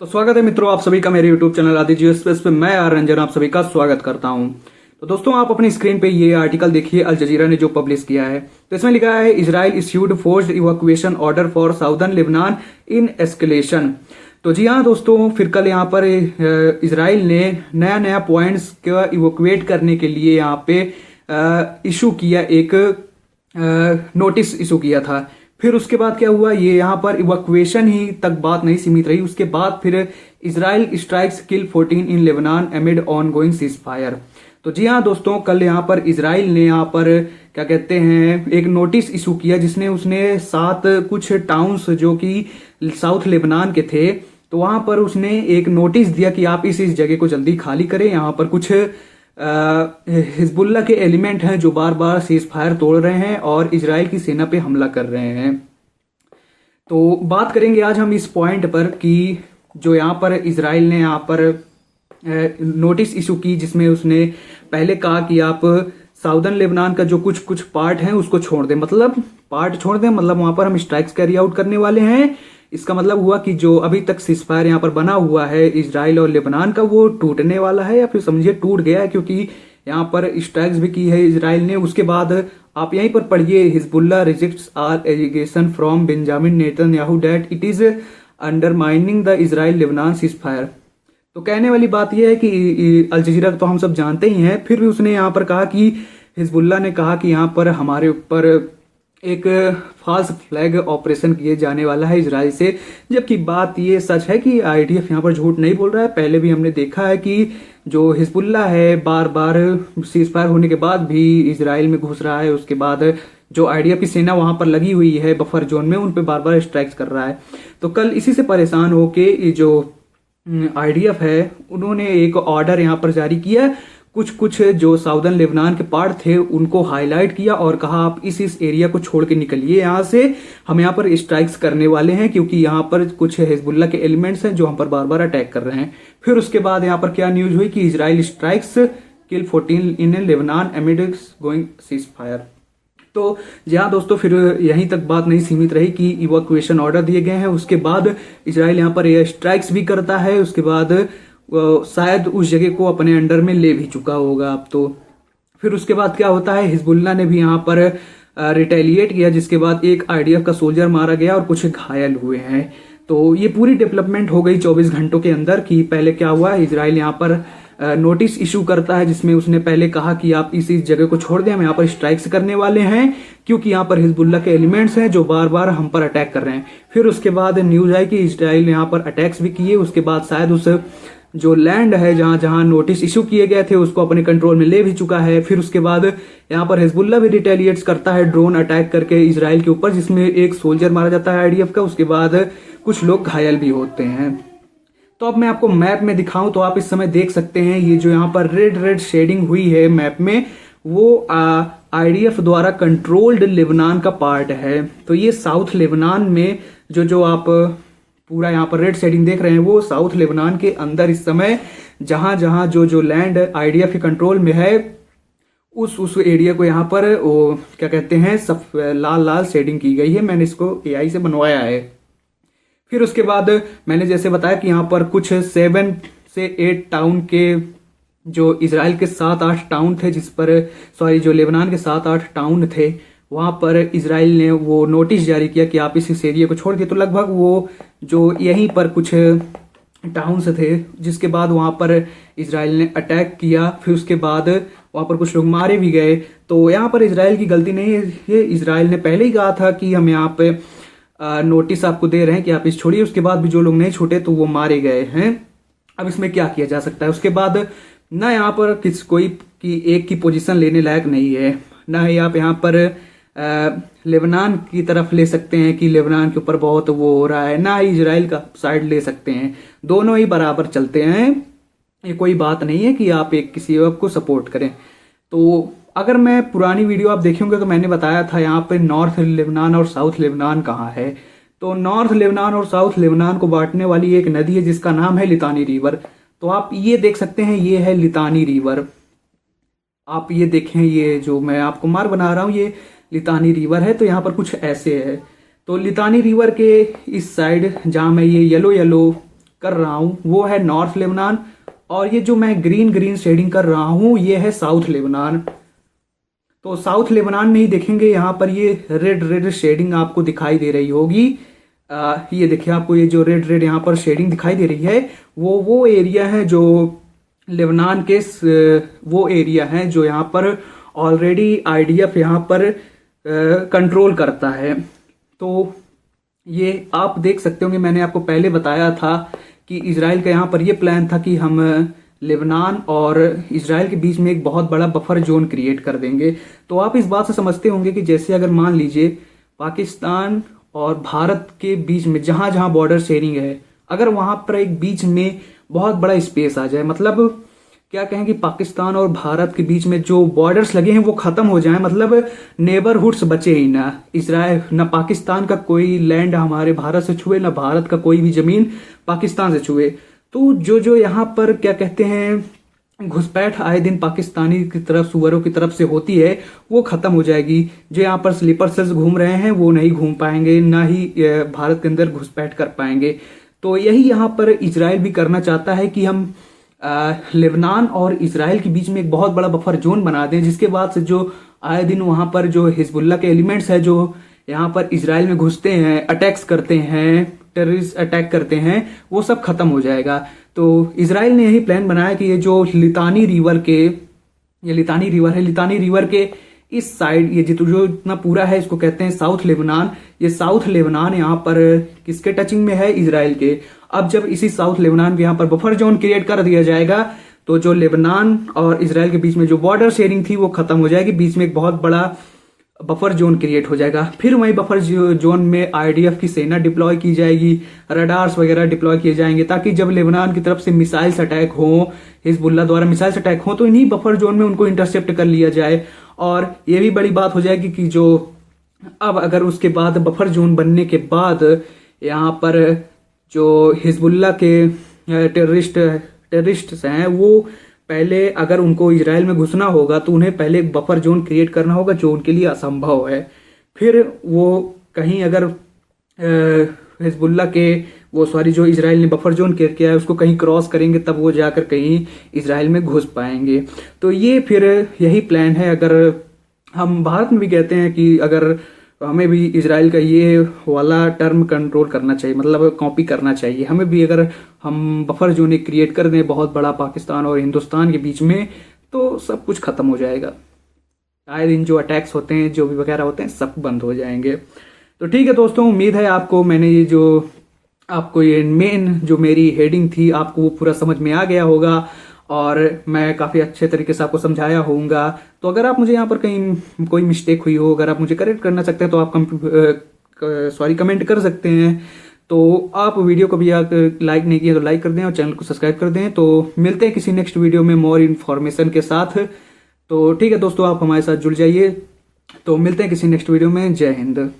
तो स्वागत है मित्रों आप सभी का मेरे YouTube चैनल आदि जियो एक्सप्रेस पे। मैं आर रंजन आप सभी का स्वागत करता हूं। तो दोस्तों आप अपनी स्क्रीन पे ये आर्टिकल देखिए, अल जजीरा ने जो पब्लिश किया है। तो इसमें लिखा है Israel issued forced evacuation order for southern Lebanon in escalation. तो जी हाँ दोस्तों, फिर कल यहाँ पर इजराइल ने नया नया पॉइंट्स का इवैक्यूएट करने के लिए यहाँ पे इशू किया, एक नोटिस इशू किया था। फिर उसके बाद क्या हुआ, ये यहाँ पर इवैक्यूएशन ही तक बात नहीं सीमित रही। उसके बाद फिर Israel strikes kill 14 in Lebanon एमिड on going cease fire. तो जी हाँ दोस्तों, कल यहाँ पर इजराइल ने यहाँ पर क्या कहते हैं एक नोटिस इशू किया, जिसने उसने 7 कुछ टाउन्स जो कि साउथ लेबनान के थे, तो वहां पर उसने एक नोटिस दिया कि आप इस जगह को जल्दी खाली करें। यहाँ पर कुछ हिजबुल्ला के एलिमेंट हैं जो बार बार सीज फायर तोड़ रहे हैं और इजराइल की सेना पे हमला कर रहे हैं। तो बात करेंगे आज हम इस पॉइंट पर कि जो यहाँ पर इजराइल ने यहाँ पर नोटिस इशू की, जिसमें उसने पहले कहा कि आप साउदर्न लेबनान का जो कुछ कुछ पार्ट है उसको छोड़ दें, मतलब पार्ट छोड़ दें, मतलब वहां पर हम स्ट्राइक्स कैरी आउट करने वाले हैं। इसका मतलब हुआ कि जो अभी तक सीजफायर यहाँ पर बना हुआ है इजराइल और लेबनान का, वो टूटने वाला है या फिर समझिए टूट गया है, क्योंकि यहाँ पर स्ट्राइक्स भी की है इजराइल ने। उसके बाद आप यहीं पर पढ़िए, Hezbollah rejects all allegation from Benjamin Netanyahu that it is undermining the Israel Lebanon ceasefire. तो कहने वाली बात यह है कि अल जजीरा तो हम सब जानते ही हैं, फिर भी उसने यहाँ पर कहा कि हिजबुल्ला ने कहा कि यहाँ पर हमारे ऊपर एक फॉल्स फ्लैग ऑपरेशन किए जाने वाला है इजराइल से, जबकि बात ये सच है कि आईडीएफ यहाँ पर झूठ नहीं बोल रहा है। पहले भी हमने देखा है कि जो हिजबुल्ला है बार बार सीज फायर होने के बाद भी इजराइल में घुस रहा है। उसके बाद जो आईडीएफ की सेना वहां पर लगी हुई है बफर जोन में, उन पे बार बार स्ट्राइक्स कर रहा है। तो कल इसी से परेशान होके जो आईडीएफ है उन्होंने एक ऑर्डर यहाँ पर जारी किया, कुछ कुछ जो साउदर्न लेबनान के पार्ट थे उनको हाईलाइट किया और कहा आप इस एरिया को छोड़ के निकलिए यहाँ से, हम यहाँ पर स्ट्राइक्स करने वाले हैं, क्योंकि यहाँ पर कुछ हिजबुल्ला के एलिमेंट्स हैं जो हम पर बार बार अटैक कर रहे हैं। फिर उसके बाद यहाँ पर क्या न्यूज हुई कि इजराइल स्ट्राइक्स किल 14 इन लेबनान एमिड गोइंग सीज फायर। तो जहाँ दोस्तों फिर यहीं तक बात नहीं सीमित रही कि इवैक्यूएशन ऑर्डर दिए गए हैं, उसके बाद इजराइल यहाँ पर एयर स्ट्राइक्स भी करता है। उसके बाद शायद उस जगह को अपने अंडर में ले भी चुका होगा अब तो। फिर उसके बाद क्या होता है, हिजबुल्ला ने भी यहाँ पर रिटेलिएट किया, जिसके बाद एक आईडीएफ का सोल्जर मारा गया और कुछ घायल हुए हैं। तो ये पूरी डेवलपमेंट हो गई 24 घंटों के अंदर कि पहले क्या हुआ, इजराइल यहाँ पर नोटिस इशू करता है, जिसमें उसने पहले कहा कि आप इस जगह को छोड़ दें, हम यहाँ पर स्ट्राइक्स करने वाले हैं, क्योंकि यहाँ पर हिजबुल्ला के एलिमेंट्स हैं जो बार बार हम पर अटैक कर रहे हैं। फिर उसके बाद न्यूज आई कि इजराइल ने यहाँ पर अटैक्स भी किए। उसके बाद शायद उस जो लैंड है जहां जहां नोटिस इशू किए गए थे उसको अपने कंट्रोल में ले भी चुका है। फिर उसके बाद यहाँ पर हिजबुल्ला भी रिटेलिएट्स करता है ड्रोन अटैक करके इजराइल के ऊपर, जिसमें एक सोल्जर मारा जाता है आईडीएफ का। उसके बाद कुछ लोग घायल भी होते हैं। तो अब मैं आपको मैप में दिखाऊं तो आप इस समय देख सकते हैं, ये जो यहाँ पर रेड रेड शेडिंग हुई है मैप में, वो आईडीएफ द्वारा कंट्रोल्ड लेबनान का पार्ट है। तो ये साउथ लेबनान में जो आप पूरा यहाँ पर रेड शेडिंग देख रहे हैं, वो साउथ लेबनान के अंदर इस समय जहां जहां जो लैंड आईडीएफ के कंट्रोल में है, उस एरिया को यहाँ पर वो क्या कहते हैं सब लाल लाल शेडिंग की गई है। मैंने इसको एआई से बनवाया है। फिर उसके बाद मैंने जैसे बताया कि यहाँ पर कुछ 7 से 8 टाउन के जो इजराइल के 7-8 टाउन थे, जो लेबनान के 7-8 टाउन थे, वहां पर इजराइल ने वो नोटिस जारी किया कि आप इस एरिया को छोड़ के। तो लगभग वो जो यहीं पर कुछ टाउन्स थे, जिसके बाद वहां पर इजराइल ने अटैक किया। फिर उसके बाद वहां पर कुछ लोग मारे भी गए। तो यहाँ पर इजराइल की गलती नहीं है, ये इजराइल ने पहले ही कहा था कि हम यहाँ पे नोटिस आपको दे रहे हैं कि आप इस छोड़िए। उसके बाद भी जो लोग नहीं छूटे तो वो मारे गए हैं। अब इसमें क्या किया जा सकता है। उसके बाद ना यहाँ पर कोई की एक की पोजीशन लेने लायक नहीं है, ना ही आप यहाँ पर लेबनान की तरफ ले सकते हैं कि लेबनान के ऊपर बहुत वो हो रहा है, ना ही इजराइल का साइड ले सकते हैं। दोनों ही बराबर चलते हैं। ये कोई बात नहीं है कि आप एक किसी एक को सपोर्ट करें। तो अगर मैं पुरानी वीडियो आप देखे होंगे तो मैंने बताया था यहाँ पे नॉर्थ लेबनान और साउथ लेबनान कहाँ है। तो नॉर्थ लेबनान और साउथ लेबनान को बांटने वाली एक नदी है जिसका नाम है लितानी रिवर। तो आप ये देख सकते हैं, ये है लितानी रिवर। आप ये देखें, ये जो मैं आपको मार्क बना रहा हूँ ये लितानी रिवर है। तो यहाँ पर कुछ ऐसे है। तो लितानी रिवर के इस साइड जहाँ मैं ये येलो येलो कर रहा हूँ वो है नॉर्थ लेबनान, और ये जो मैं ग्रीन ग्रीन शेडिंग कर रहा हूँ ये है साउथ लेबनान। तो साउथ लेबनान में ही देखेंगे यहाँ पर ये रेड रेड शेडिंग आपको दिखाई दे रही होगी। ये देखिए आपको ये जो रेड रेड यहाँ पर शेडिंग दिखाई दे रही है वो एरिया है जो लेबनान के वो एरिया है जो यहाँ पर ऑलरेडी आईडीएफ यहाँ पर कंट्रोल करता है। तो ये आप देख सकते होंगे, मैंने आपको पहले बताया था कि इजराइल का यहाँ पर ये प्लान था कि हम लेबनान और इजराइल के बीच में एक बहुत बड़ा बफर जोन क्रिएट कर देंगे। तो आप इस बात से समझते होंगे कि जैसे अगर मान लीजिए पाकिस्तान और भारत के बीच में जहां जहां बॉर्डर शेयरिंग है, अगर वहां पर एक बीच में बहुत बड़ा स्पेस आ जाए, मतलब क्या कहें कि पाकिस्तान और भारत के बीच में जो बॉर्डर्स लगे हैं वो खत्म हो जाए, मतलब नेबरहुड्स बचे ही ना, इजराइल ना पाकिस्तान का कोई लैंड हमारे भारत से छुए, ना भारत का कोई भी जमीन पाकिस्तान से छुए, तो जो यहाँ पर क्या कहते हैं घुसपैठ आए दिन पाकिस्तानी की तरफ सुअरों की तरफ से होती है वो खत्म हो जाएगी। जो यहाँ पर स्लीपर सेल्स घूम रहे हैं वो नहीं घूम पाएंगे, ना ही भारत के अंदर घुसपैठ कर पाएंगे। तो यही यहाँ पर इजराइल भी करना चाहता है कि हम लेबनान और इजराइल के बीच में एक बहुत बड़ा बफर जोन बना दें, जिसके बाद से जो आए दिन वहां पर जो हिजबुल्ला के एलिमेंट्स है जो यहाँ पर इजराइल में घुसते हैं, अटैक्स करते हैं, टेररिस्ट अटैक करते हैं, वो सब खत्म हो जाएगा। तो इजराइल ने यही प्लान बनाया कि ये जो लितानी रिवर है, लितानी रिवर के इस साइड ये जो इतना पूरा है इसको कहते हैं साउथ लेबनान। ये साउथ लेबनान यहाँ पर किसके टचिंग में है? इजराइल के। अब जब इसी साउथ लेबनान के यहाँ पर बफर जोन क्रिएट कर दिया जाएगा तो जो लेबनान और इजराइल के बीच में जो बॉर्डर शेयरिंग थी वो खत्म हो जाएगी, बीच में एक बहुत बड़ा बफर जोन क्रिएट हो जाएगा। फिर वही बफर जोन में आईडीएफ की सेना डिप्लॉय की जाएगी, रडार्स वगैरह डिप्लॉय किए जाएंगे, ताकि जब लेबनान की तरफ से मिसाइल्स अटैक हो, हिजबुल्ला द्वारा मिसाइल्स अटैक हो, तो इन्हीं बफर जोन में उनको इंटरसेप्ट कर लिया जाए। और ये भी बड़ी बात हो जाएगी कि जो अब अगर उसके बाद बफर जोन बनने के बाद यहाँ पर जो हिजबुल्ला के टेररिस्ट हैं वो पहले अगर उनको इजराइल में घुसना होगा तो उन्हें पहले एक बफर जोन क्रिएट करना होगा जो उनके लिए असंभव है। फिर वो कहीं अगर हिजबुल्ला के जो इजराइल ने बफर जोन क्रिएट किया है उसको कहीं क्रॉस करेंगे तब वो जाकर कहीं इजराइल में घुस पाएंगे। तो ये फिर यही प्लान है। अगर हम भारत में भी कहते हैं कि अगर हमें भी इजराइल का ये वाला टर्म कंट्रोल करना चाहिए, मतलब कॉपी करना चाहिए, हमें भी अगर हम बफर जोन एक क्रिएट कर दें बहुत बड़ा पाकिस्तान और हिंदुस्तान के बीच में तो सब कुछ खत्म हो जाएगा। आए दिन जो अटैक्स होते हैं जो भी वगैरह होते हैं सब बंद हो जाएंगे। तो ठीक है दोस्तों, उम्मीद है आपको ये मेन जो मेरी हेडिंग थी आपको वो पूरा समझ में आ गया होगा और मैं काफ़ी अच्छे तरीके से आपको समझाया होऊंगा। तो अगर आप मुझे यहाँ पर कहीं कोई मिस्टेक हुई हो, अगर आप मुझे करेक्ट करना सकते हैं तो आप कमेंट कर सकते हैं। तो आप वीडियो को भी लाइक नहीं किया तो लाइक कर दें और चैनल को सब्सक्राइब कर दें। तो मिलते हैं किसी नेक्स्ट वीडियो में मोर इन्फॉर्मेशन के साथ। तो ठीक है दोस्तों, आप हमारे साथ जुड़ जाइए। तो मिलते हैं किसी नेक्स्ट वीडियो में। जय हिंद।